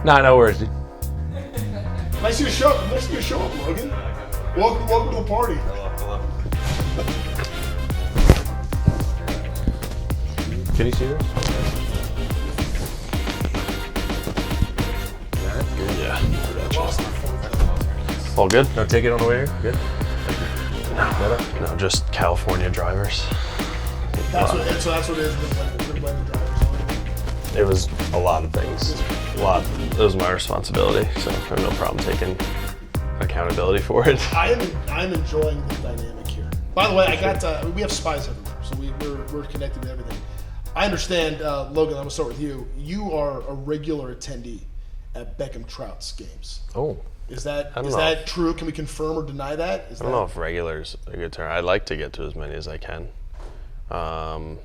Nah, no worries, dude. Nice to show up, Logan. Welcome to the party. Hello. Can you see this? Yeah. All good? No ticket on the way here? Good? No, just California drivers. That's what it is. With the drivers on. It was a lot of things. It was my responsibility, so I have no problem taking accountability for it. I'm enjoying the dynamic here. By the way, we have spies everywhere, so we're connected to everything. I understand, Logan. I'm gonna start with you. You are a regular attendee at Beckham Trout's games. Oh. Is that true? Can we confirm or deny that? I don't know if regular's a good term. I'd like to get to as many as I can. I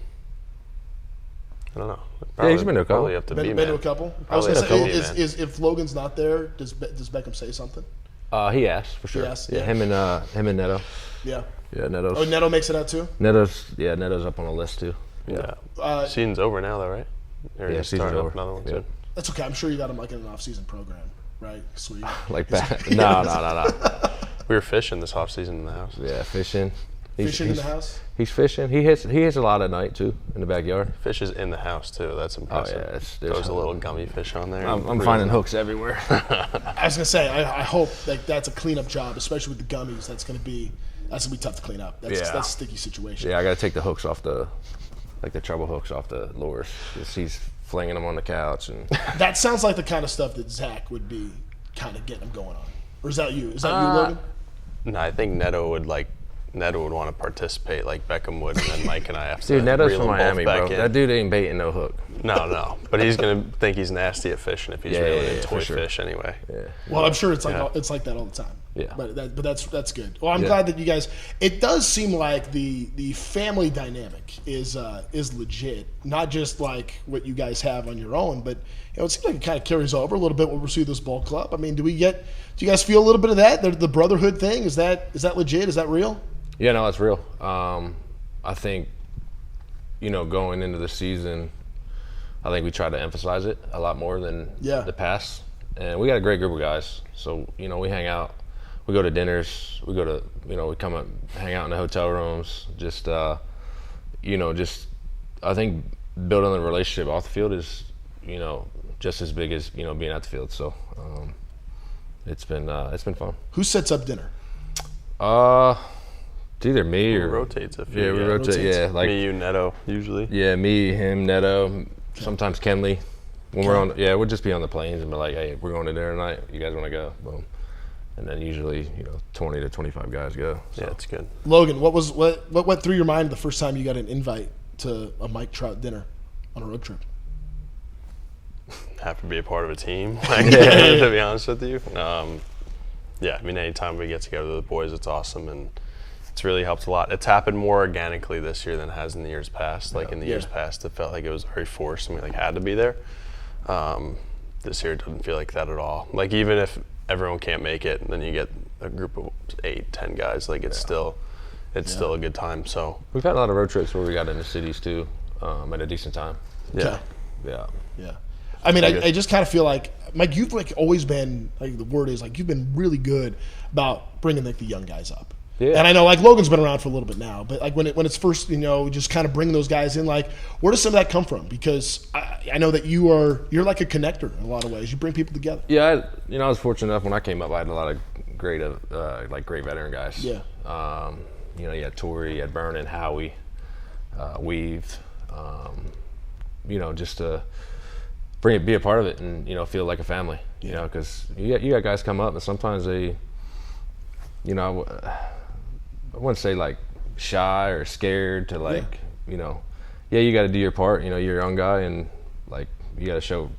don't know. Yeah, he's been to a couple. Probably have to Been to a couple. I was gonna say, if Logan's not there, does Beckham say something? He asked for sure. Yeah. Him and Neto. Yeah. Yeah, Neto's. Oh, Neto makes it out too. Neto's up on the list too. Yeah. Season's over now, though, right? Or Yeah, season's over. Another one soon. That's okay. I'm sure you got him like in an off-season program, right? Sweet. Like that? No. We were fishing this off season in the house. Yeah, fishing. Fishing in the house. He's fishing. He hits a lot at night too in the backyard. Fish is in the house too. That's impressive. Oh yeah, there's a little gummy fish on there. I'm finding hooks everywhere. I was gonna say, I hope that's a cleanup job, especially with the gummies. That's gonna be tough to clean up. That's a sticky situation. Yeah, I gotta take the hooks off the treble hooks off the lures. He's flinging them on the couch and. That sounds like the kind of stuff that Zach would be kind of getting them going on. Or is that you? Is that you, Logan? No, I think Neto would want to participate like Beckham would, and then Mike and I have to. Dude, Neto's reel from them both Miami, back bro. in. That dude ain't baiting no hook. No, but he's gonna think he's nasty at fishing if he's really into toy fish anyway. Yeah. Well, I'm sure it's like that all the time. Yeah. But that's good. Well, I'm glad that you guys. It does seem like the family dynamic is legit, not just like what you guys have on your own, but it seems like it kind of carries over a little bit when we see this ball club. I mean, do you guys feel a little bit of that? The brotherhood thing, is that legit? Is that real? Yeah, no, that's real. I think, going into the season, I think we try to emphasize it a lot more than the past. And we got a great group of guys. So, we hang out. We go to dinners. We go to, we come up, hang out in the hotel rooms. Just, I think building a relationship off the field is, just as big as, being at the field. So, it's been fun. Who sets up dinner? It's either me or rotates a few. Yeah, we rotate. Yeah, like me, you, Neto, usually. Yeah, me, him, Neto. Sometimes Kenley. When we're on, we'll just be on the planes and be like, "Hey, we're going to dinner tonight. You guys want to go?" Boom. And then usually, 20 to 25 guys go. So. Yeah, it's good. Logan, what went through your mind the first time you got an invite to a Mike Trout dinner on a road trip? Have to be a part of a team, to be honest with you. Anytime we get together with the boys, it's awesome, and it's really helped a lot. It's happened more organically this year than it has in the years past. Like in the years past, it felt like it was very forced, and we had to be there. This year, it doesn't feel like that at all. Like even if everyone can't make it, and then you get a group of 8-10 guys, like it's still a good time. So we've had a lot of road trips where we got into cities too, at a decent time. Yeah. I mean, I just kind of feel like, Mike, you've always been, the word is you've been really good about bringing the young guys up. Yeah. And I know Logan's been around for a little bit now, but when it's first, just kind of bring those guys in, where does some of that come from? Because I know that you're like a connector in a lot of ways. You bring people together. Yeah, I was fortunate enough when I came up, I had a lot of great veteran guys. Yeah. You had Torrey, you had Vernon, Howie, Weave, just to be a part of it and feel like a family. Because you got guys come up and sometimes they, I wouldn't say shy or scared to you got to do your part. You're a young guy and you got to show,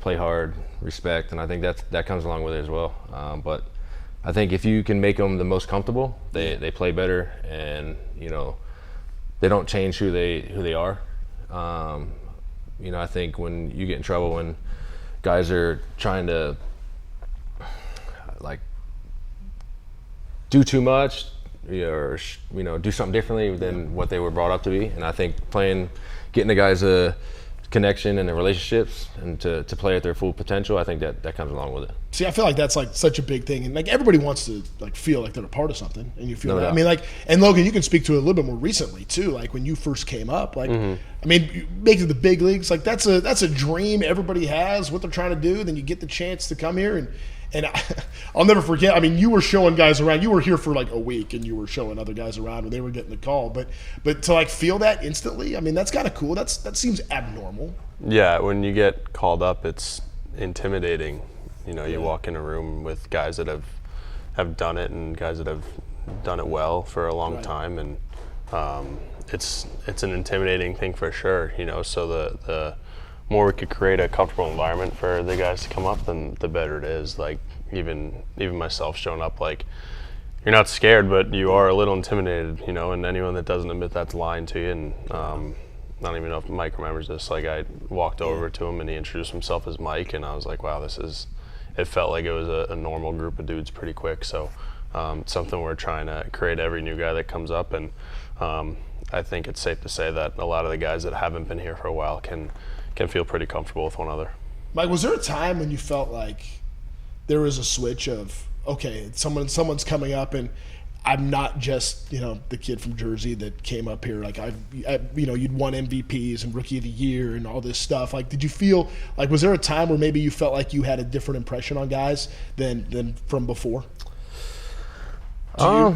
play hard, respect, and I think that comes along with it as well. But I think if you can make them the most comfortable, they play better, and they don't change who they are. I think when you get in trouble when guys are trying to do too much, or do something differently than what they were brought up to be. And I think getting the guys to connection and the relationships and to play at their full potential, I think that comes along with it. See, I feel like that's like such a big thing, and like everybody wants to like feel like they're a part of something, and you feel No that. doubt. I mean, like, and Logan, you can speak to it a little bit more recently too. Like when you first came up, like, I mean, you make it to the big leagues, like that's a dream everybody has. What they're trying to do, then you get the chance to come here and I'll never forget. I mean, you were showing guys around. You were here for like a week, and you were showing other guys around when they were getting the call. But to like feel that instantly, I mean, that's kind of cool. That seems abnormal. Yeah, when you get called up, it's intimidating. You know, you walk in a room with guys that have done it and guys that have done it well for a long time, and it's an intimidating thing for sure. You know, so the more we could create a comfortable environment for the guys to come up, then the better it is. Like even myself showing up, like you're not scared, but you are a little intimidated, you know. And anyone that doesn't admit that's lying to you. And I don't even know if Mike remembers this. Like I walked over to him and he introduced himself as Mike, and I was like, wow, it felt like it was a normal group of dudes pretty quick. So something we're trying to create every new guy that comes up, and I think it's safe to say that a lot of the guys that haven't been here for a while can feel pretty comfortable with one another. Mike, was there a time when you felt like there was a switch of, okay, someone's coming up and I'm not just, you know, the kid from Jersey that came up here. Like you'd won MVPs and Rookie of the Year and all this stuff. Like, did you feel like, was there a time where maybe you felt like you had a different impression on guys than from before? I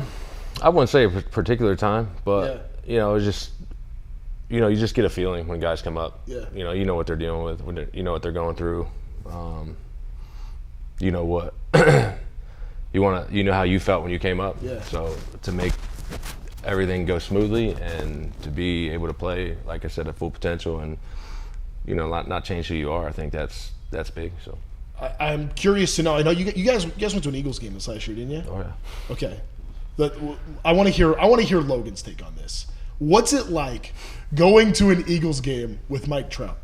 wouldn't say a particular time, but you know, it's just, you know, you just get a feeling when guys come up. Yeah. You know what they're dealing with. You know what they're going through. You know what you know how you felt when you came up. Yeah. So to make everything go smoothly and to be able to play, like I said, at full potential, and you know, not change who you are, I think that's big. So I'm curious to know. I know you guys went to an Eagles game this last year, didn't you? Oh yeah. Okay. I want to hear Logan's take on this. What's it like going to an Eagles game with Mike Trout?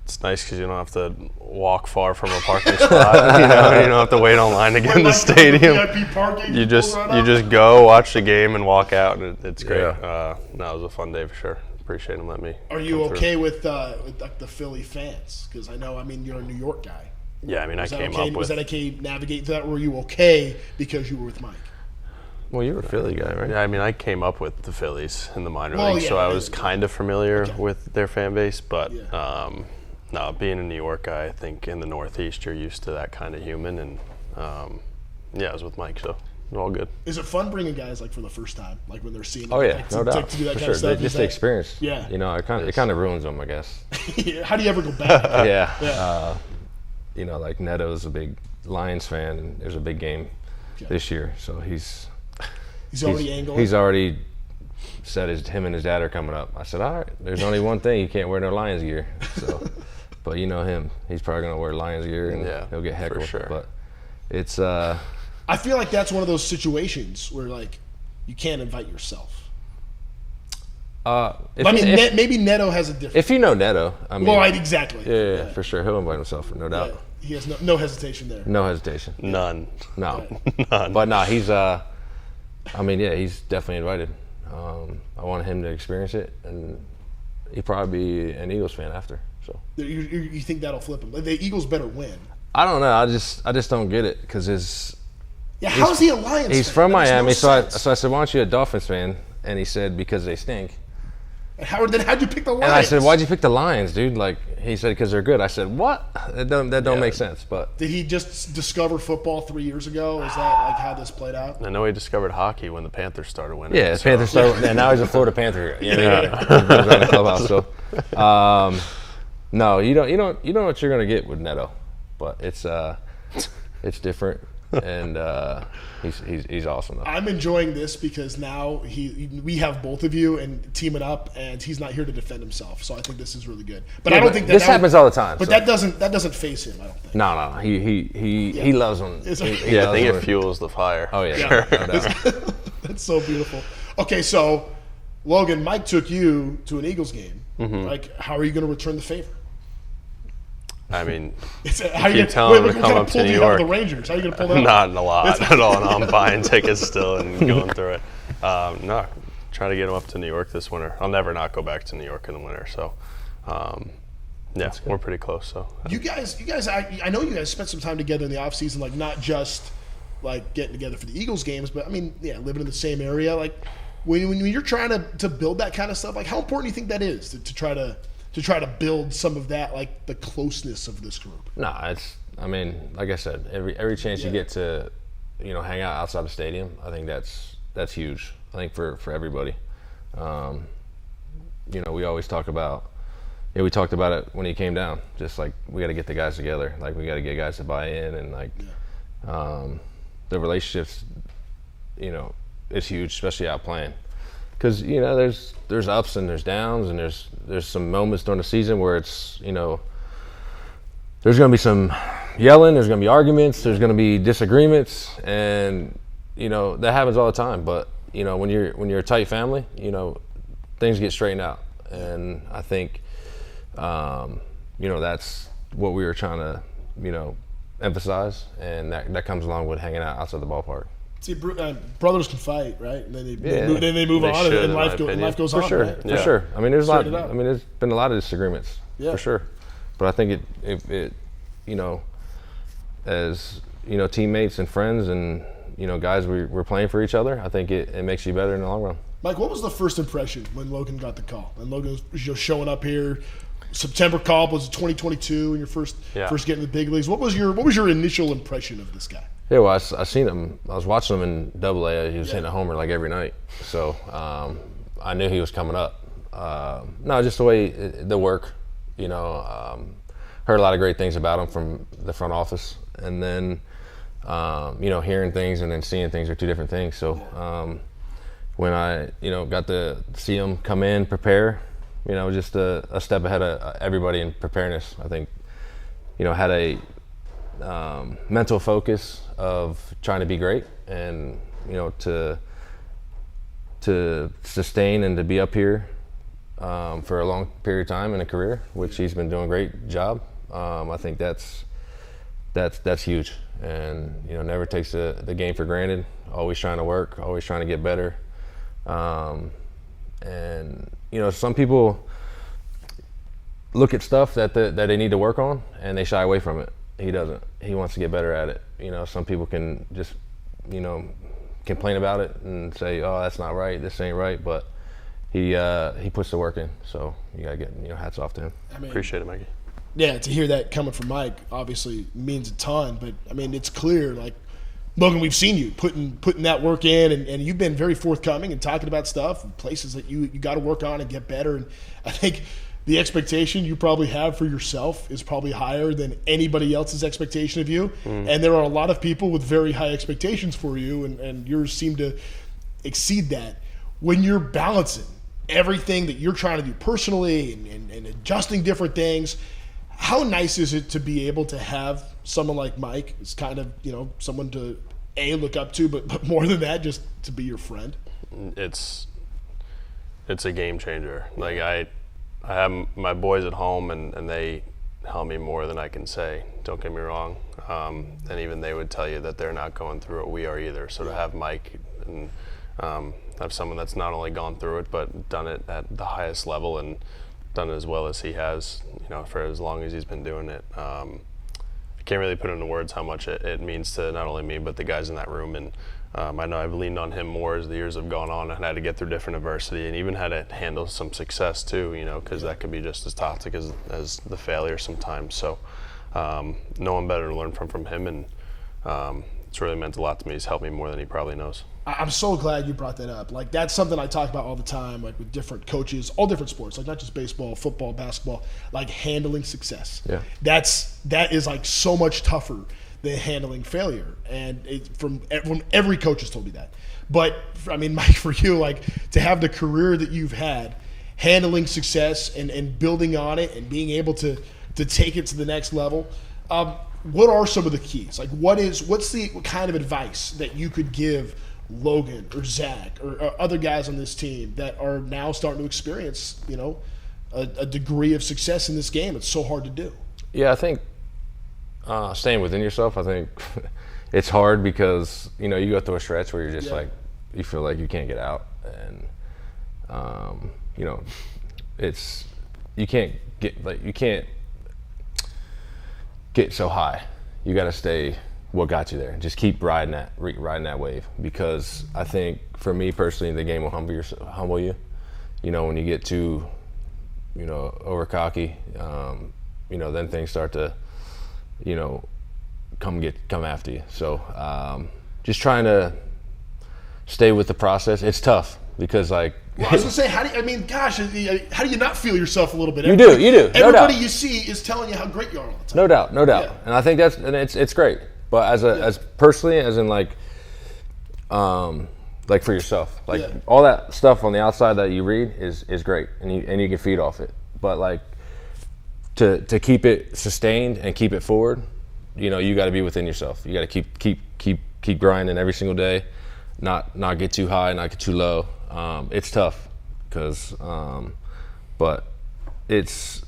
It's nice because you don't have to walk far from a parking spot. You don't have to wait online to get in the stadium. VIP parking, you just go watch the game and walk out, and it's great. Yeah. It was a fun day for sure. Appreciate him letting me. Are you okay with like the Philly fans? Because I know, I mean, you're a New York guy. Yeah, I mean, was that okay navigate that? Were you okay because you were with Mike? Well, you were a Philly guy, right? Yeah, I mean, I came up with the Phillies in the minor league, so I was kind of familiar with their fan base. But no, being a New York guy, I think in the Northeast, you're used to that kind of human. And I was with Mike, so all good. Is it fun bringing guys like for the first time, like when they're seeing? Oh yeah, like, no doubt. To do that for kind sure. of stuff? Just the experience. Yeah. You know, it kind of ruins them, I guess. How do you ever go back? Yeah. You know, like Neto's a big Lions fan, and there's a big game this year, so he's already angling. He's already said him and his dad are coming up. I said, all right, there's only one thing, you can't wear no Lions gear. So, but you know him, he's probably gonna wear Lions gear and he'll get heckled. For sure. But it's I feel like that's one of those situations where like you can't invite yourself. Maybe Neto has a different. If you know Neto, I mean, exactly. Yeah, for sure, he'll invite himself, no doubt. Yeah. He has no hesitation there. No hesitation. None. No. None. But no, he's he's definitely invited. I want him to experience it, and he'd probably be an Eagles fan after. So you think that'll flip him? The Eagles better win. I don't know. I just don't get it because how's he a Lions fan? He's from Miami, no so I said, why aren't you a Dolphins fan? And he said, because they stink. How'd you pick the Lions? And I said, why'd you pick the Lions, dude? Like, he said, because they're good. I said, what? That don't make sense. But did he just discover football 3 years ago? Is that like how this played out? I know he discovered hockey when the Panthers started winning. Yeah, the Panthers started, and now he's a Florida Panther. He's around the clubhouse. So, no, you know what you're gonna get with Neto, but it's different. And he's awesome though. I'm enjoying this because now we have both of you and teaming up, and he's not here to defend himself. So I think this is really good. But I don't think this happens all the time. But that doesn't face him. I don't think. No. He loves them. I think it fuels the fire. Oh yeah. Sure. No doubt. That's so beautiful. Okay, so Logan, Mike took you to an Eagles game. Mm-hmm. Like, how are you going to return the favor? I mean, keep telling him to come up to New York. The Rangers? How are you going to pull that? Not a lot at all. And I'm buying tickets still and going through it. No, try to get him up to New York this winter. I'll never not go back to New York in the winter. So Yeah, we're pretty close. So you guys, I know you guys spent some time together in the off season, like not just like getting together for the Eagles games, but I mean, yeah, living in the same area. Like when you're trying to build that kind of stuff, like how important do you think that is to try to build some of that, like the closeness of this group? Nah, I mean, like I said, every chance you get to, hang out outside the stadium, I think that's huge. I think for everybody. We always talk about. Yeah, we talked about it when he came down. Just like we got to get the guys together. Like we got to get guys to buy in, and like the relationships. It's huge, especially out playing, because there's ups and there's downs, and there's some moments during the season where it's there's going to be some yelling, there's going to be arguments, there's going to be disagreements, and that happens all the time. But when you're a tight family, things get straightened out, and I think. That's what we were trying to, emphasize, and that comes along with hanging out outside the ballpark. See, brothers can fight, right? And then they move on, and life goes on. For sure, right? for sure. I mean, there's been a lot of disagreements, for sure. But I think it as teammates and friends and guys we're playing for each other, I think it makes you better in the long run. Mike, what was the first impression when Logan got the call? And Logan was showing up here. September call was 2022, and your first getting to the big leagues. What was your initial impression of this guy? Yeah, well, I seen him. I was watching him in Double-A. He was hitting a homer like every night, so I knew he was coming up. No, just the way the work. Heard a lot of great things about him from the front office, and then hearing things and then seeing things are two different things. So when I got to see him come in, prepare. Just a step ahead of everybody in preparedness. I think, had a mental focus of trying to be great and, to sustain and to be up here for a long period of time in a career, which he's been doing a great job. I think that's huge, and never takes the game for granted. Always trying to work, always trying to get better. And some people look at stuff that they need to work on and they shy away from it. He doesn't. He wants to get better at it. Some people can just complain about it and say, oh, that's not right, this ain't right, but he puts the work in. So you gotta get hats off to him. Appreciate it, Mikey. Yeah, to hear that coming from Mike obviously means a ton, but it's clear, like, Logan, we've seen you putting that work in, and you've been very forthcoming and talking about stuff, places that you got to work on and get better. And I think the expectation you probably have for yourself is probably higher than anybody else's expectation of you. And there are a lot of people with very high expectations for you, and yours seem to exceed that. When you're balancing everything that you're trying to do personally and adjusting different things, how nice is it to be able to have someone like Mike? It's kind of, someone to look up to, but more than that, just to be your friend. It's a game changer. Like I have my boys at home, and they help me more than I can say. Don't get me wrong. And even they would tell you that they're not going through what we are either. So to have Mike and have someone that's not only gone through it, but done it at the highest level and done it as well as he has, for as long as he's been doing it. I can't really put into words how much it means to not only me, but the guys in that room. And I know I've leaned on him more as the years have gone on and had to get through different adversity and even had to handle some success too, because that could be just as toxic as the failure sometimes. So no one better to learn from him, and it's really meant a lot to me. He's helped me more than he probably knows. I'm so glad you brought that up. Like, that's something I talk about all the time, like with different coaches, all different sports, like not just baseball, football, basketball, like handling success. Yeah. That is like so much tougher than handling failure. And from every coach has told me that. But Mike, for you, like to have the career that you've had, handling success and building on it and being able to take it to the next level, what are some of the keys? Like what's the kind of advice that you could give Logan or Zach or other guys on this team that are now starting to experience, a degree of success in this game? It's so hard to do. Yeah, I think staying within yourself, I think it's hard because, you go through a stretch where you're just like, you feel like you can't get out. And, you can't you can't get so high. You got to stay what got you there. Just keep riding that wave, because I think for me personally, the game will humble you. You know, when you get too, you know, over cocky, you know, then things start to, you know, come after you. So just trying to stay with the process. It's tough because, like, well, I was gonna say, how do you not feel yourself a little bit? You do. No Everybody doubt. You see is telling you how great you are all the time. No doubt. Yeah. And I think it's great. But as personally, as in like for yourself, like all that stuff on the outside that you read is great, and you can feed off it. But like to keep it sustained and keep it forward, you know, you got to be within yourself. You got to keep grinding every single day, not get too high, not get too low. It's tough because, but it's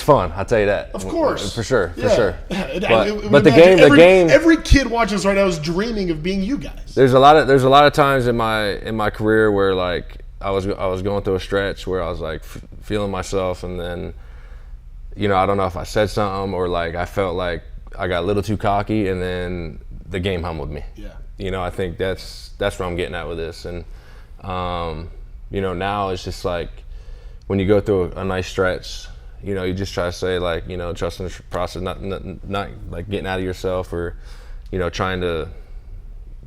fun. I'll tell you that. Of course, for sure. But the game. Every kid watching this right now is dreaming of being you guys. There's a lot of times in my career where like I was going through a stretch where I was like feeling myself, and then, you know, I don't know if I said something or like I felt like I got a little too cocky, and then the game humbled me. Yeah. You know, I think that's what I'm getting at with this, and you know, now it's just like when you go through a nice stretch, you know, you just try to say, like, you know, trusting the process, not like getting out of yourself, or, you know, trying to,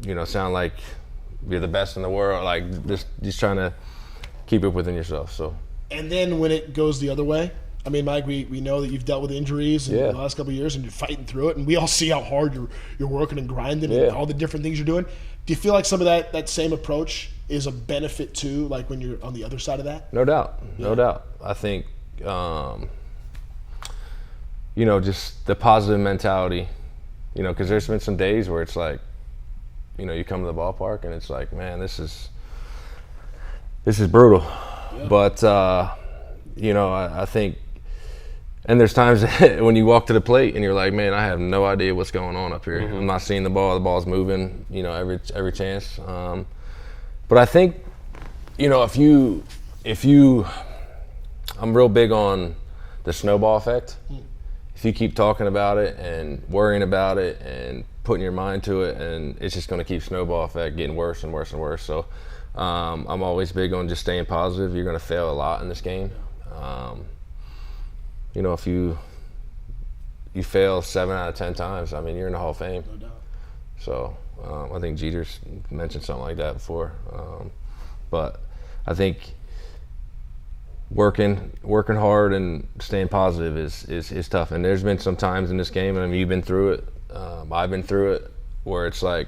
you know, sound like you're the best in the world, like just trying to keep it within yourself. So. And then when it goes the other way, I mean, Mike, we know that you've dealt with injuries in the last couple of years, and you're fighting through it, and we all see how hard you're working and grinding and all the different things you're doing. Do you feel like some of that same approach is a benefit too, like when you're on the other side of that? No doubt. I think, you know, just the positive mentality, you know, because there's been some days where it's like, you know, you come to the ballpark and it's like, man, this is brutal. Yeah. But, you know, I think, and there's times when you walk to the plate and you're like, man, I have no idea what's going on up here. Mm-hmm. I'm not seeing the ball's moving, you know, every chance. But I think, you know, if you, I'm real big on the snowball effect. If you keep talking about it and worrying about it and putting your mind to it, and it's just going to keep snowball effect getting worse and worse and worse. So I'm always big on just staying positive. You're going to fail a lot in this game. You know, if you fail 7 out of 10 times, I mean, you're in the Hall of Fame. No doubt. So I think Jeter's mentioned something like that before. But I think working hard and staying positive is tough. And there's been some times in this game, and I mean, you've been through it, I've been through it, where it's like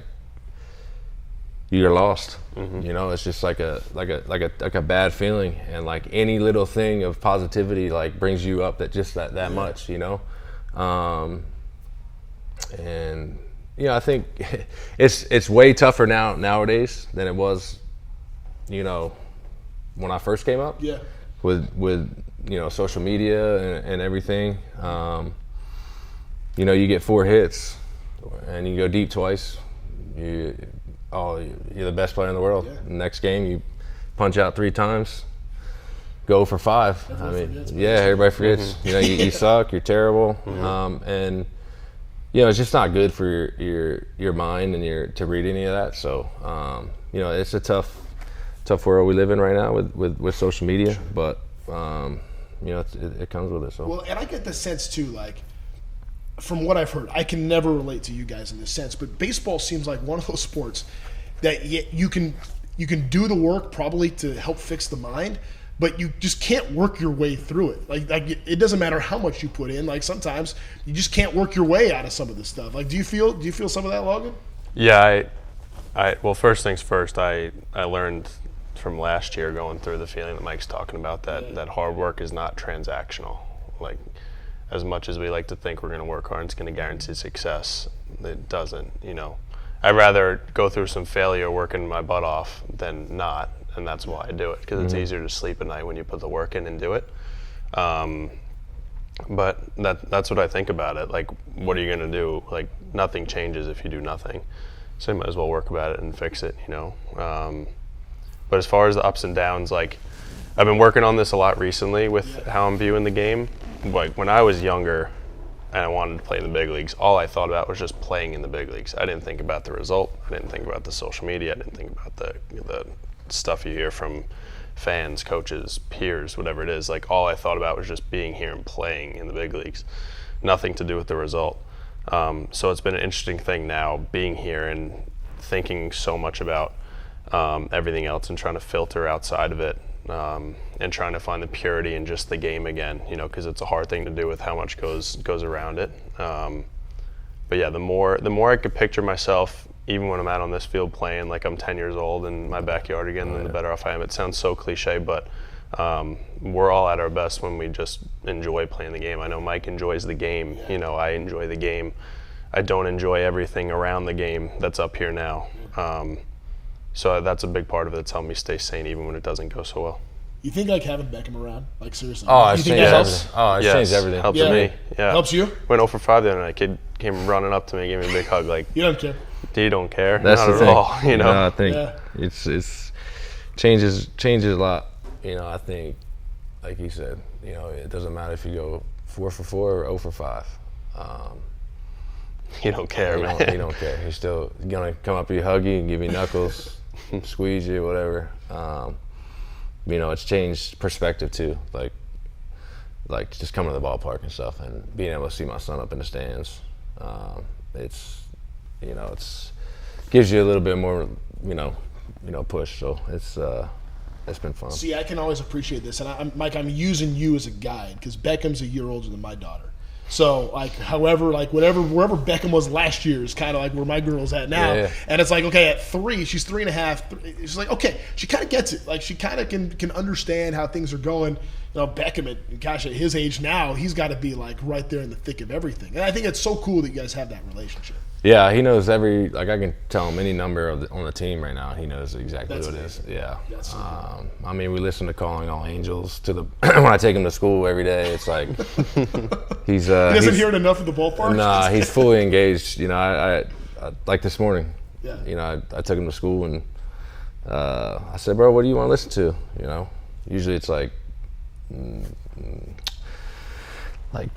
you're lost. Mm-hmm. You know, it's just like a bad feeling, and like any little thing of positivity like brings you up that much, you know. And you know, I think it's way tougher nowadays than it was, you know, when I first came up. Yeah. With you know, social media and everything, you know, you get 4 hits and you go deep twice, you're the best player in the world. Yeah. Next game you punch out 3 times, go for 5. Everybody forgets. Mm-hmm. You know, you suck, you're terrible. Mm-hmm. And you know, it's just not good for your mind and to read any of that. So you know, it's a tough world we live in right now with social media, but you know, it comes with it. So. Well, and I get the sense too, like, from what I've heard, I can never relate to you guys in this sense, but baseball seems like one of those sports that you can do the work probably to help fix the mind, but you just can't work your way through it. Like it doesn't matter how much you put in. Like sometimes you just can't work your way out of some of this stuff. Like, do you feel some of that, Logan? Yeah, well, first things first, I learned from last year going through the feeling that Mike's talking about, that hard work is not transactional. Like, as much as we like to think we're going to work hard and it's going to guarantee success, it doesn't, you know. I'd rather go through some failure working my butt off than not, and that's why I do it, because it's easier to sleep at night when you put the work in and do it. But that's what I think about it. Like, what are you going to do? Like, nothing changes if you do nothing. So you might as well work about it and fix it, you know. But as far as the ups and downs, like I've been working on this a lot recently with how I'm viewing the game. Like when I was younger and I wanted to play in the big leagues, all I thought about was just playing in the big leagues. I didn't think about the result. I didn't think about the social media. I didn't think about the stuff you hear from fans, coaches, peers, whatever it is. Like all I thought about was just being here and playing in the big leagues. Nothing to do with the result. So it's been an interesting thing now being here and thinking so much about everything else and trying to filter outside of it. And trying to find the purity in just the game again, because it's a hard thing to do with how much goes around it. But yeah, the more I could picture myself, even when I'm out on this field playing like I'm 10 years old in my backyard again, then the better off I am. It sounds so cliche, but we're all at our best when we just enjoy playing the game. I know Mike enjoys the game. I enjoy the game. I don't enjoy everything around the game that's up here now. So that's a big part of it. It's helped me stay sane even when it doesn't go so well. You think like having Beckham around, like seriously? Oh, you think that helps? Oh, it's changed everything. Helps me. Yeah. Helps you? Went 0 for 5 the other night. Kid came running up to me, gave me a big hug. Like you don't care. You don't care. That's Not the at thing. all. I think it's changes a lot. I think, like you said, it doesn't matter if you go 4 for 4 or 0 for 5. You don't care, man. You don't care. He's still gonna come up to you, hug you, and give you knuckles, squeeze you, whatever. It's changed perspective too. Like just coming to the ballpark and stuff, and being able to see my son up in the stands. It's gives you a little bit more, push. So it's been fun. See, I can always appreciate this, and Mike, I'm using you as a guide because Beckham's a year older than my daughter. So, wherever Beckham was last year is kind of like where my girl's at now. Yeah. And it's like, okay, at 3, she's 3.5. She's like, okay, she kind of gets it. Like, she kind of can understand how things are going. Beckham, at his age now, he's got to be, like, right there in the thick of everything. And I think it's so cool that you guys have that relationship. Yeah, he knows I can tell him any number on the team right now. He knows exactly That's what it is. Yeah. That's so we listen to Calling All Angels when I take him to school every day. It's like he's. He doesn't hear it enough at the ballpark? Nah, he's fully engaged. I like this morning. Yeah. I took him to school and I said, bro, what do you want to listen to? Usually it's like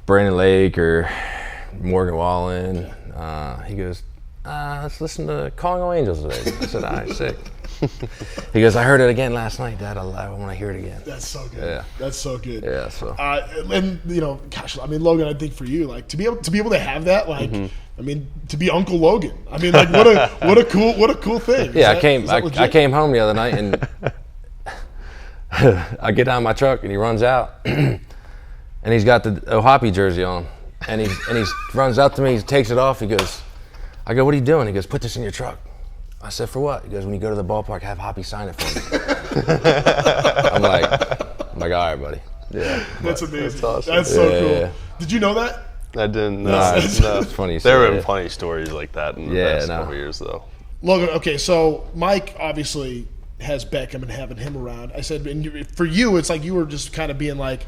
Brandon Lake or Morgan Wallen. He goes, let's listen to Calling All Angels today. I said, all right, sick. He goes, I heard it again last night, Dad. I want to hear it again. That's so good. Yeah. That's so good. Yeah. So. And Logan, I think for you, like to be able to have that, like, to be Uncle Logan. Like what a cool thing. Yeah, I came home the other night and I get out of my truck and he runs out and he's got the O'Hoppe jersey on. And he runs up to me, he takes it off, I go, what are you doing? He goes, put this in your truck. I said, for what? He goes, when you go to the ballpark, have Hoppe sign it for me. I'm like, all right, buddy. Yeah. That's amazing. That's awesome. That's so cool. Yeah. Did you know that? I didn't know. No, it's funny. There have been plenty of stories like that in the past no. couple years, though. Logan, okay, so Mike obviously has Beckham and having him around. I said, and for you, it's like you were just kind of being like,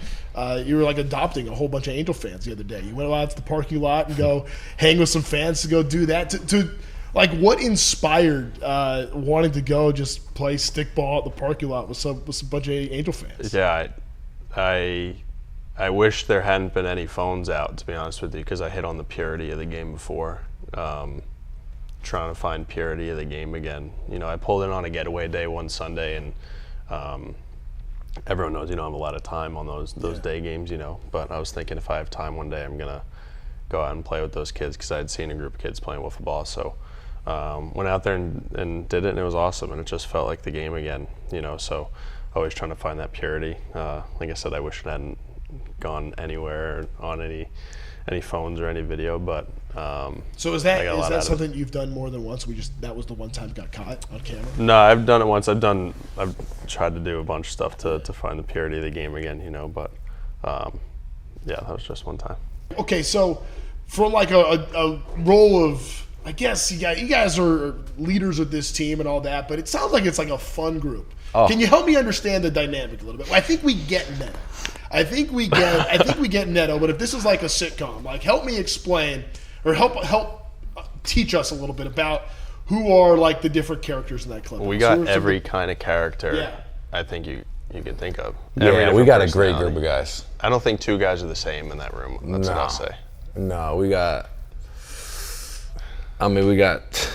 you were like adopting a whole bunch of Angel fans the other day. You went out to the parking lot and go hang with some fans to go do that. To like, what inspired wanting to go just play stickball at the parking lot with a bunch of Angel fans? Yeah, I wish there hadn't been any phones out, to be honest with you, because I hit on the purity of the game before. Trying to find purity of the game again. I pulled in on a getaway day one Sunday, and everyone knows, I have a lot of time on those day games, But I was thinking if I have time one day, I'm gonna go out and play with those kids because I had seen a group of kids playing wiffle ball. So went out there and did it, and it was awesome, and it just felt like the game again, So always trying to find that purity. Like I said, I wish it hadn't gone anywhere or on any phones or any video, but so is that something you've done more than once? That was the one time it got caught on camera? No, I've done it once. I've tried to do a bunch of stuff to find the purity of the game again, but that was just one time. Okay, so from like a role of, I guess you guys are leaders of this team and all that, but it sounds like it's like a fun group. Oh. Can you help me understand the dynamic a little bit? I think we get Neto. I think we get Neto, but if this is like a sitcom, like help me explain or help teach us a little bit about who are like the different characters in that club? We got every kind of character I think you could think of. Yeah, we got a great group of guys. I don't think 2 guys are the same in that room. That's what I'll say. No, we got. I mean, we got.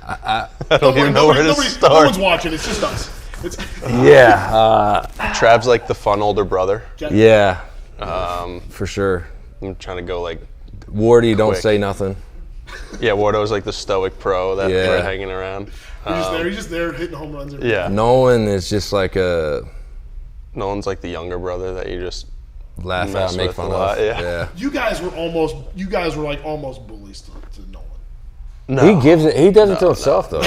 I don't even know where to start. No one's watching. It's just us. Trav's like the fun older brother. Yeah. For sure. I'm trying to go like. Wardy, don't say nothing. Yeah, Wardo's like the stoic pro that we're hanging around. He's just there hitting home runs. Yeah. Nolan is just like Nolan's like the younger brother that you just laugh at, make fun of. Yeah. You guys were almost bullies to Nolan. No. He does it to himself though.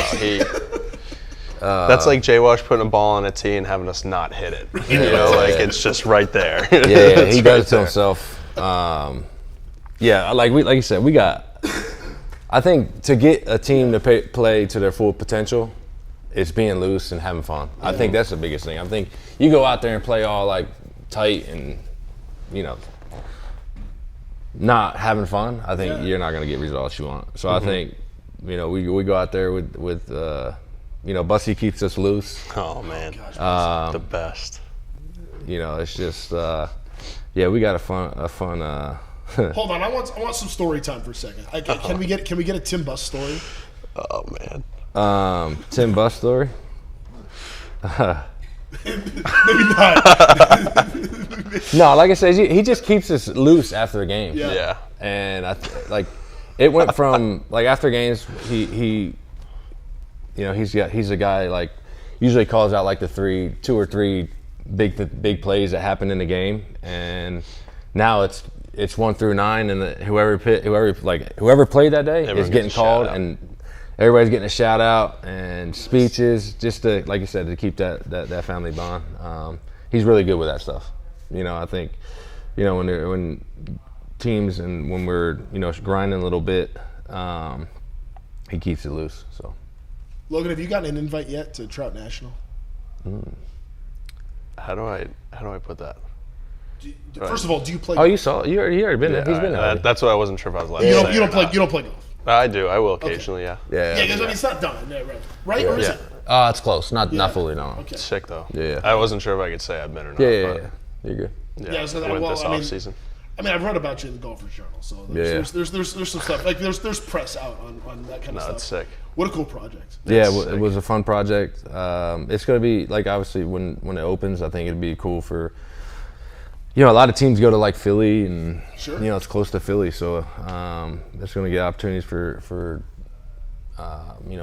That's like Jay Wash putting a ball on a tee and having us not hit it. You know, like it's just right there. Yeah, he does it to himself. Like you said, we got. I think to get a team to play to their full potential, it's being loose and having fun. I think that's the biggest thing. I think you go out there and play all like tight and, not having fun. I think you're not going to get results you want. So I think, we go out there with Bussy keeps us loose. Oh man, the best. It's just we got a fun. Hold on, I want some story time for a second. Can we get a Tim Buss story? Oh man. Tim Buss story. Maybe not. No, like I said, he just keeps us loose after the game. Yeah. And it went from like after games, he's a guy like usually calls out like the 2 or 3 big plays that happen in the game, and now it's 1 through 9, and whoever played that day is getting called, and everybody's getting a shout out and speeches, just to, like you said, to keep that family bond. He's really good with that stuff. I think, when teams and when we're grinding a little bit, he keeps it loose. So, Logan, have you gotten an invite yet to Trout National? How do I put that? First of all, do you play? Oh, you saw? You already been there. He's been there. That's what I wasn't sure if I was allowed You to don't, say. you don't play golf. I do. I will occasionally. Yeah. Because it's not done, right? Or is it? It's close. Not fully, no. Okay. It's sick though. Yeah. I wasn't sure if I could say I've been or not. Yeah. You're good. Yeah. So I went this off season. I mean, I've read about you in the Golfers Journal, so there's some stuff like there's press out on that kind of stuff. That's sick. What a cool project. It was a fun project. It's going to be like obviously when it opens, I think it'd be cool for. A lot of teams go to like Philly, and it's close to Philly, so it's going to get opportunities for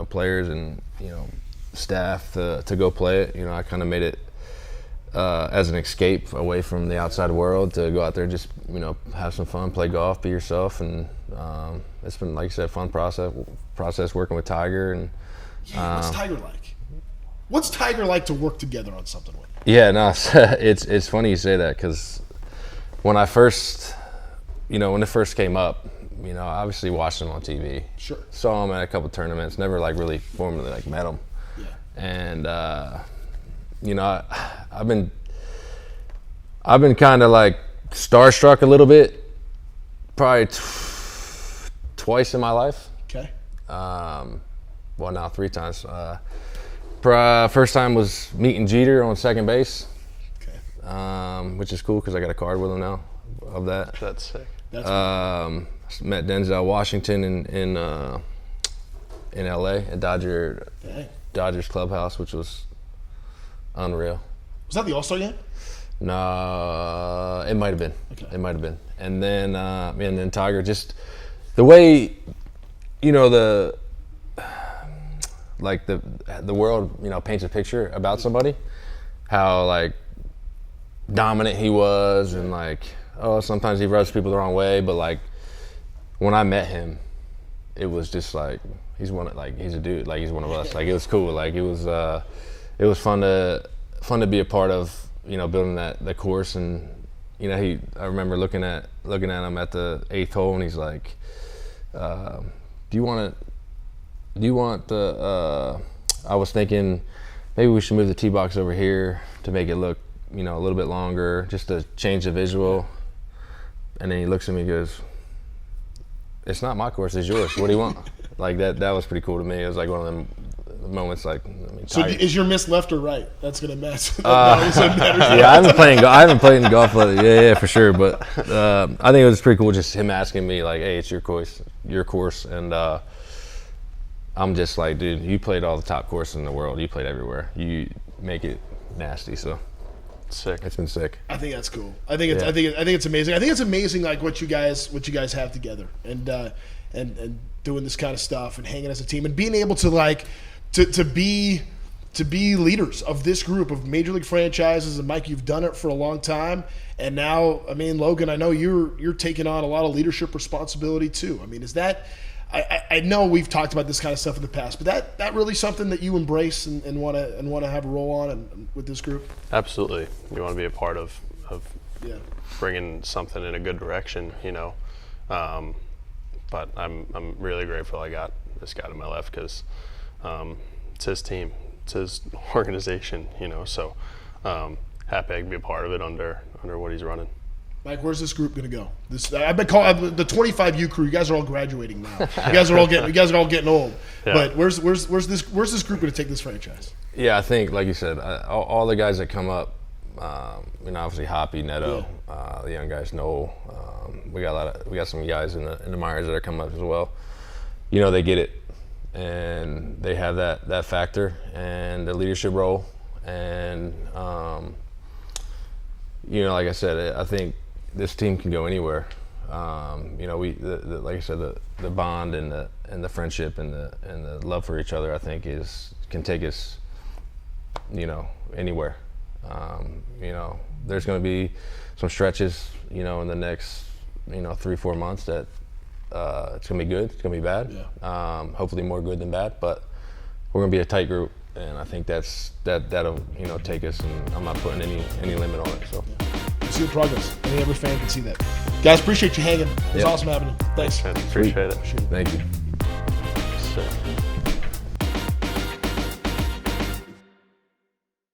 players and staff to go play it. I kind of made it as an escape away from the outside world to go out there, just have some fun, play golf, be yourself, and it's been, like I said, fun process working with Tiger. And what's Tiger like? What's Tiger like to work together on something with? Yeah, no, it's funny you say that, because when I first, when it first came up, I obviously watched him on TV. Sure. Saw him at a couple tournaments, never like really formally like met him. Yeah. And I've been kind of like starstruck a little bit, probably twice in my life. Okay. Well, now 3 times. First time was meeting Jeter on second base. Okay. Which is cool because I got a card with him now of that. That's sick. That's met Denzel Washington in LA at Dodgers clubhouse, which was unreal. Was that the All-Star game? No, it might have been. Okay. It might have been. And then Tiger, just the way, the world, paints a picture about somebody, how like dominant he was, and like, sometimes he rubs people the wrong way, but like when I met him, it was just like he's a dude, like he's one of us. Like it was cool. Like it was fun to be a part of, building the course. And I remember looking at him at the 8th hole, and he's like, do you want the I was thinking maybe we should move the tee box over here to make it look, a little bit longer, just to change the visual. And then he looks at me and goes, it's not my course, it's yours. What do you want? like that was pretty cool to me. It was like one of them moments. Like, so is your miss left or right? That's gonna mess. Yeah, I haven't played in golf. Yeah, for sure. But I think it was pretty cool just him asking me like, "Hey, it's your course," and I'm just like, dude, you played all the top courses in the world. You played everywhere. You make it nasty. So sick. It's been sick. I think that's cool. I think it's amazing. I think it's amazing like what you guys have together and doing this kind of stuff and hanging as a team and being able to like to be leaders of this group of major league franchises. And Mike, you've done it for a long time, and now, I mean, Logan, I know you're taking on a lot of leadership responsibility too. I mean, is that? I know we've talked about this kind of stuff in the past, but that really something that you embrace and want to have a role on and with this group? Absolutely. You want to be a part of bringing something in a good direction, you know. But I'm really grateful I got this guy to my left because it's his team, it's his organization, you know. So happy I can be a part of it under what he's running. Mike, where's this group going to go? I've been calling the 25U crew. You guys are all graduating now. You guys are all getting old. Yeah. But where's this group going to take this franchise? Yeah, I think like you said, all the guys that come up, obviously Hoppe, Neto, the young guys, Noel. We got some guys in the Myers that are coming up as well. You know, they get it, and they have that factor and the leadership role, and like I said, I think this team can go anywhere. Like I said, the bond and the friendship and the love for each other, I think can take us, anywhere. There's going to be some stretches, in the next, 3-4 months that it's going to be good, it's going to be bad. Yeah. Hopefully more good than bad, but we're going to be a tight group, and I think that'll take us, and I'm not putting any limit on it. So. See the progress. I think every fan can see that. Guys, appreciate you hanging. It was awesome having you. Thanks. Appreciate it. Thank you. So.